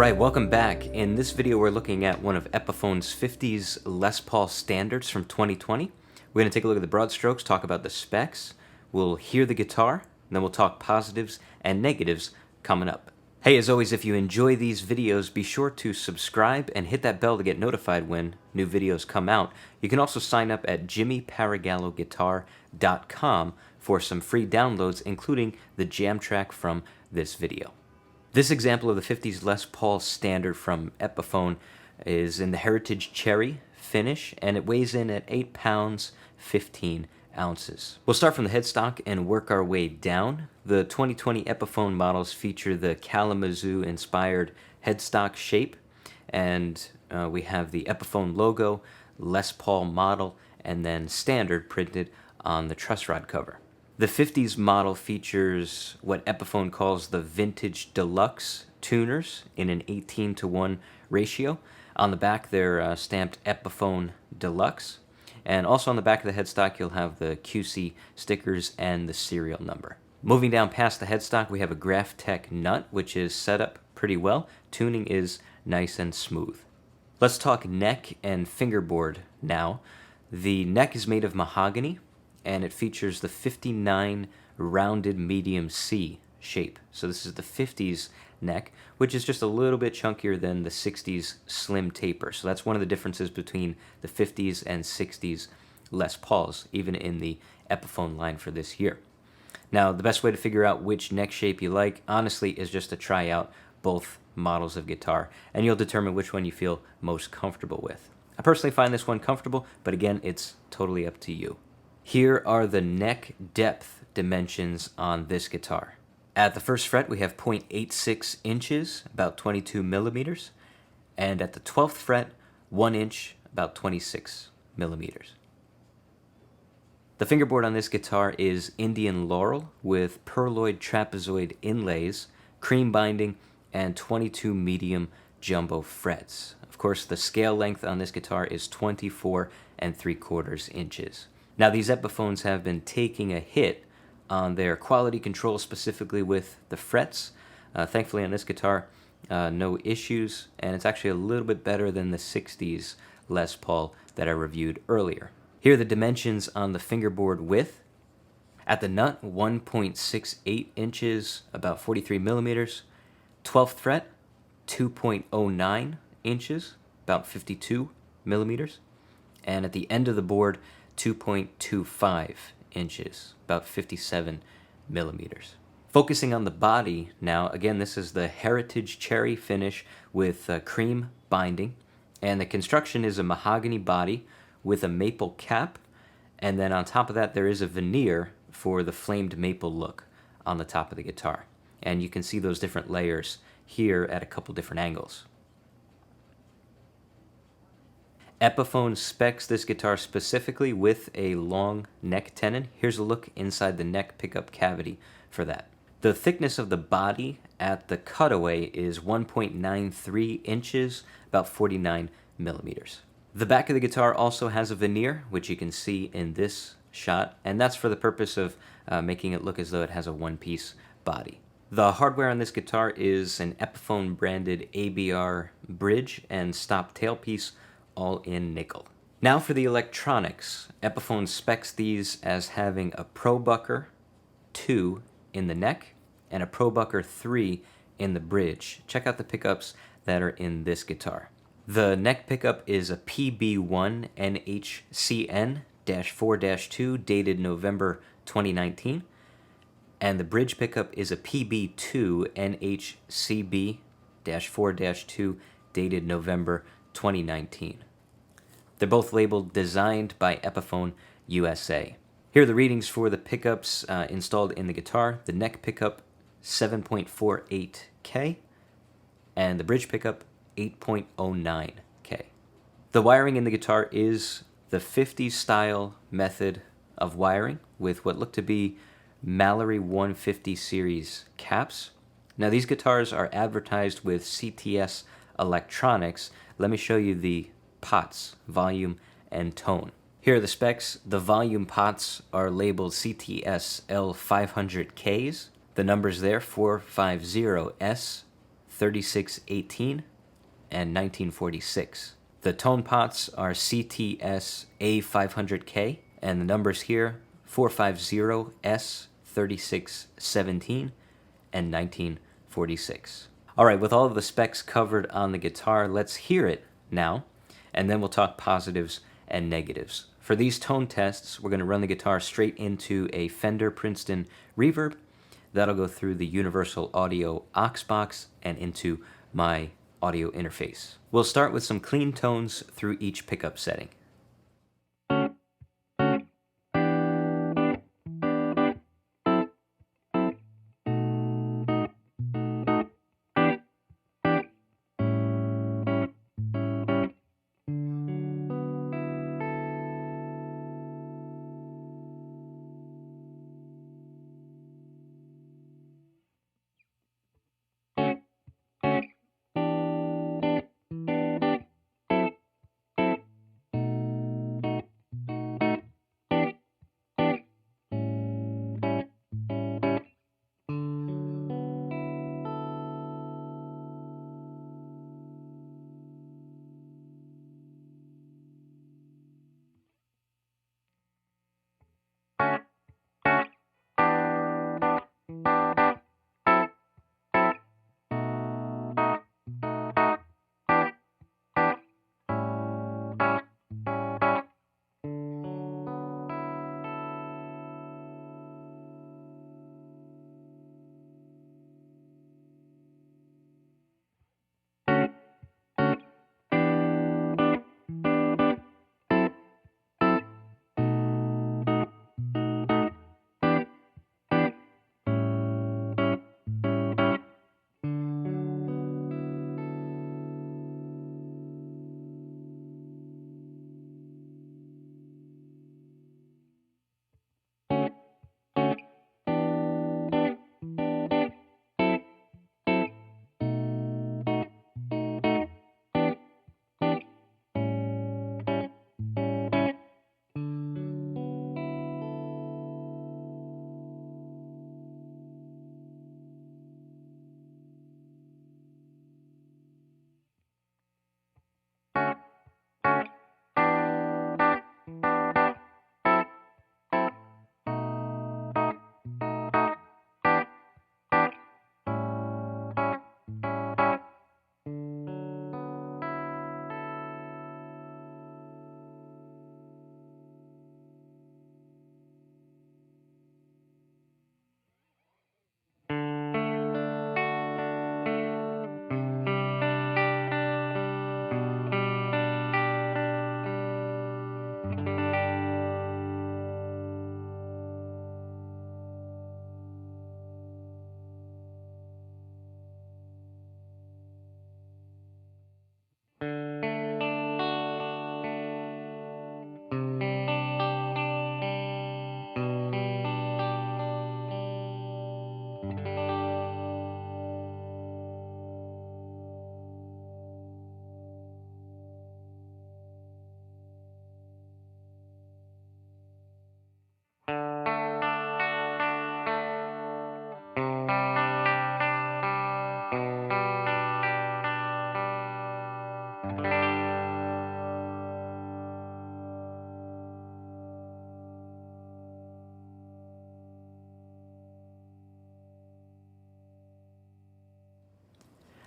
Alright, welcome back. In this video we're looking at one of Epiphone's 50's Les Paul standards from 2020. We're going to take a look at the broad strokes, talk about the specs, we'll hear the guitar, and then we'll talk positives and negatives coming up. Hey, as always, if you enjoy these videos, be sure to subscribe and hit that bell to get notified when new videos come out. You can also sign up at jimmyparagalloguitar.com for some free downloads, including the jam track from this video. This example of the 50's Les Paul standard from Epiphone is in the Heritage Cherry finish, and it weighs in at 8 pounds, 15 ounces. We'll start from the headstock and work our way down. The 2020 Epiphone models feature the Kalamazoo-inspired headstock shape, and we have the Epiphone logo, Les Paul model, and then standard printed on the truss rod cover. The 50's model features what Epiphone calls the Vintage Deluxe tuners in an 18:1 ratio. On the back they're stamped Epiphone Deluxe, and also on the back of the headstock you'll have the QC stickers and the serial number. Moving down past the headstock we have a Graph Tech nut, which is set up pretty well. Tuning is nice and smooth. Let's talk neck and fingerboard now. The neck is made of mahogany, and it features the 59 rounded medium C shape. So this is the 50's neck, which is just a little bit chunkier than the 60's slim taper. So that's one of the differences between the 50's and 60's Les Pauls, even in the Epiphone line for this year. Now, the best way to figure out which neck shape you like, honestly, is just to try out both models of guitar, and you'll determine which one you feel most comfortable with. I personally find this one comfortable, but again, it's totally up to you. Here are the neck depth dimensions on this guitar. At the first fret we have 0.86 inches, about 22 millimeters, and at the 12th fret, 1 inch, about 26 millimeters. The fingerboard on this guitar is Indian Laurel with pearloid trapezoid inlays, cream binding, and 22 medium jumbo frets. Of course, the scale length on this guitar is 24 3/4 inches. Now, these Epiphones have been taking a hit on their quality control, specifically with the frets. Thankfully, on this guitar, no issues, and it's actually a little bit better than the 60's Les Paul that I reviewed earlier. Here are the dimensions on the fingerboard width. At the nut, 1.68 inches, about 43 millimeters. 12th fret, 2.09 inches, about 52 millimeters. And at the end of the board, 2.25 inches, about 57 millimeters. Focusing on the body now, again, this is the Heritage Cherry finish with cream binding, and the construction is a mahogany body with a maple cap, and then on top of that there is a veneer for the flamed maple look on the top of the guitar. And you can see those different layers here at a couple different angles. Epiphone specs this guitar specifically with a long neck tenon. Here's a look inside the neck pickup cavity for that. The thickness of the body at the cutaway is 1.93 inches, about 49 millimeters. The back of the guitar also has a veneer, which you can see in this shot, and that's for the purpose of making it look as though it has a one-piece body. The hardware on this guitar is an Epiphone branded ABR bridge and stop tailpiece, all in nickel. Now for the electronics. Epiphone specs these as having a ProBucker 2 in the neck and a ProBucker 3 in the bridge. Check out the pickups that are in this guitar. The neck pickup is a PB1 NHCN-4-2 dated November 2019, and the bridge pickup is a PB2 NHCB-4-2 dated November 2019. They're both labeled Designed by Epiphone USA. Here are the readings for the pickups installed in the guitar. The neck pickup, 7.48K, and the bridge pickup, 8.09K. The wiring in the guitar is the 50's style method of wiring with what look to be Mallory 150 series caps. Now, these guitars are advertised with CTS electronics. Let me show you the pots, volume, and tone. Here are the specs. The volume pots are labeled CTS L500Ks. The numbers there, 450S, 3618, and 1946. The tone pots are CTS A500K, and the numbers here 450S 3617 and 1946. All right, with all of the specs covered on the guitar, let's hear it now, and then we'll talk positives and negatives. For these tone tests, we're going to run the guitar straight into a Fender Princeton reverb. That'll go through the Universal Audio aux box and into my audio interface. We'll start with some clean tones through each pickup setting.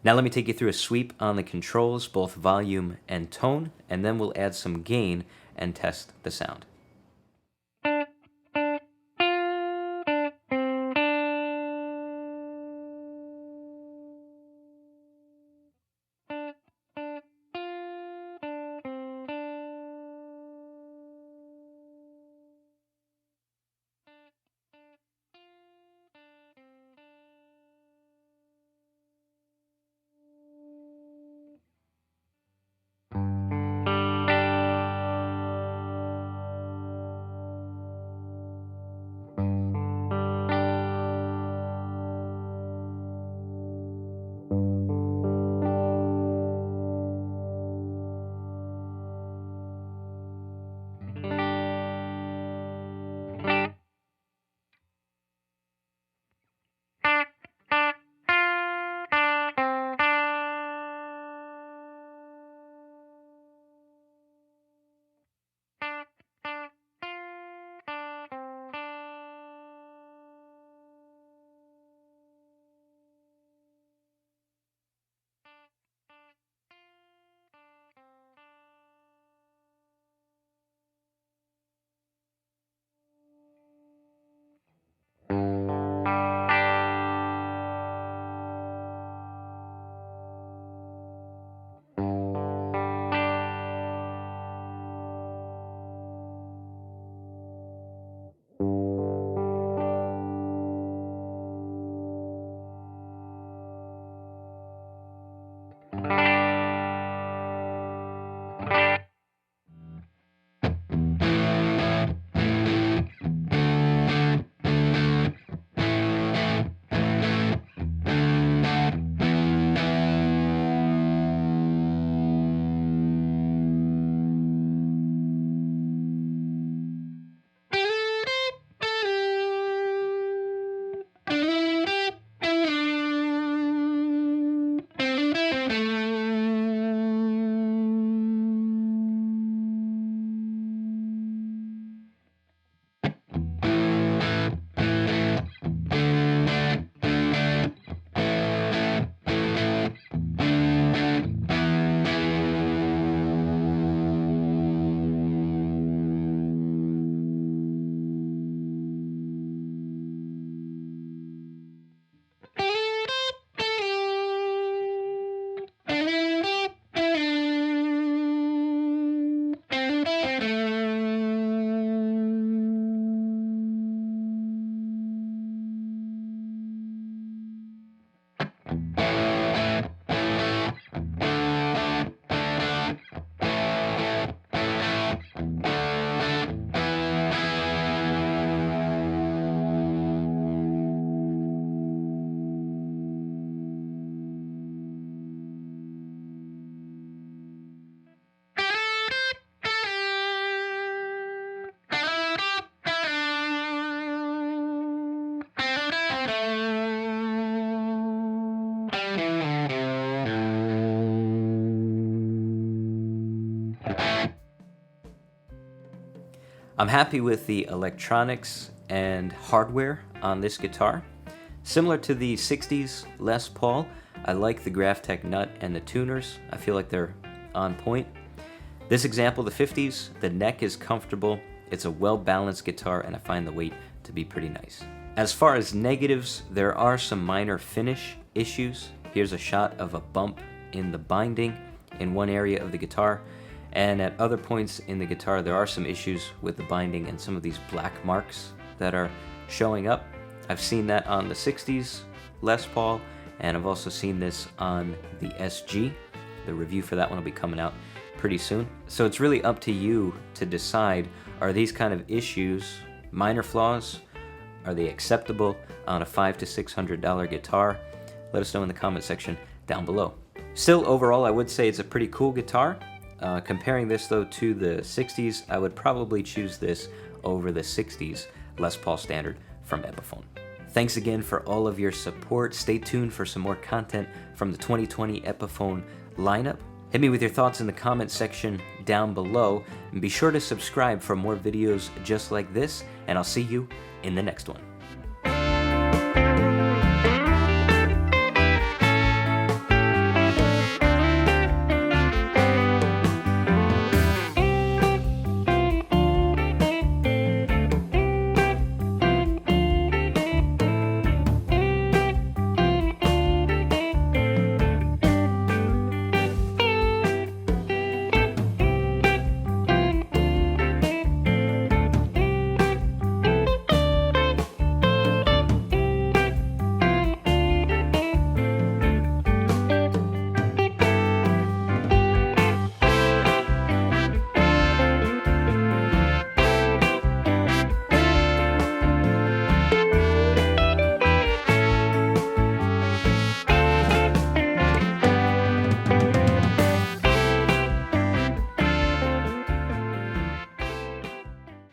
Now let me take you through a sweep on the controls, both volume and tone, and then we'll add some gain and test the sound. I'm happy with the electronics and hardware on this guitar. Similar to the 60s Les Paul, I like the Graphtec nut and the tuners. I feel like they're on point. This example, the 50s, the neck is comfortable, it's a well-balanced guitar, and I find the weight to be pretty nice. As far as negatives, there are some minor finish issues. Here's a shot of a bump in the binding in one area of the guitar, and at other points in the guitar there are some issues with the binding and some of these black marks that are showing up. I've seen that on the 60s Les Paul, and I've also seen this on the SG. The review for that one will be coming out pretty soon. So it's really up to you to decide, are these kind of issues minor flaws? Are they acceptable on a $500 to $600 guitar? Let us know in the comment section down below. Still, overall, I would say it's a pretty cool guitar. Comparing this though to the 60s, I would probably choose this over the 60s Les Paul Standard from Epiphone. Thanks again for all of your support. Stay tuned for some more content from the 2020 Epiphone lineup. Hit me with your thoughts in the comment section down below, and be sure to subscribe for more videos just like this, and I'll see you in the next one.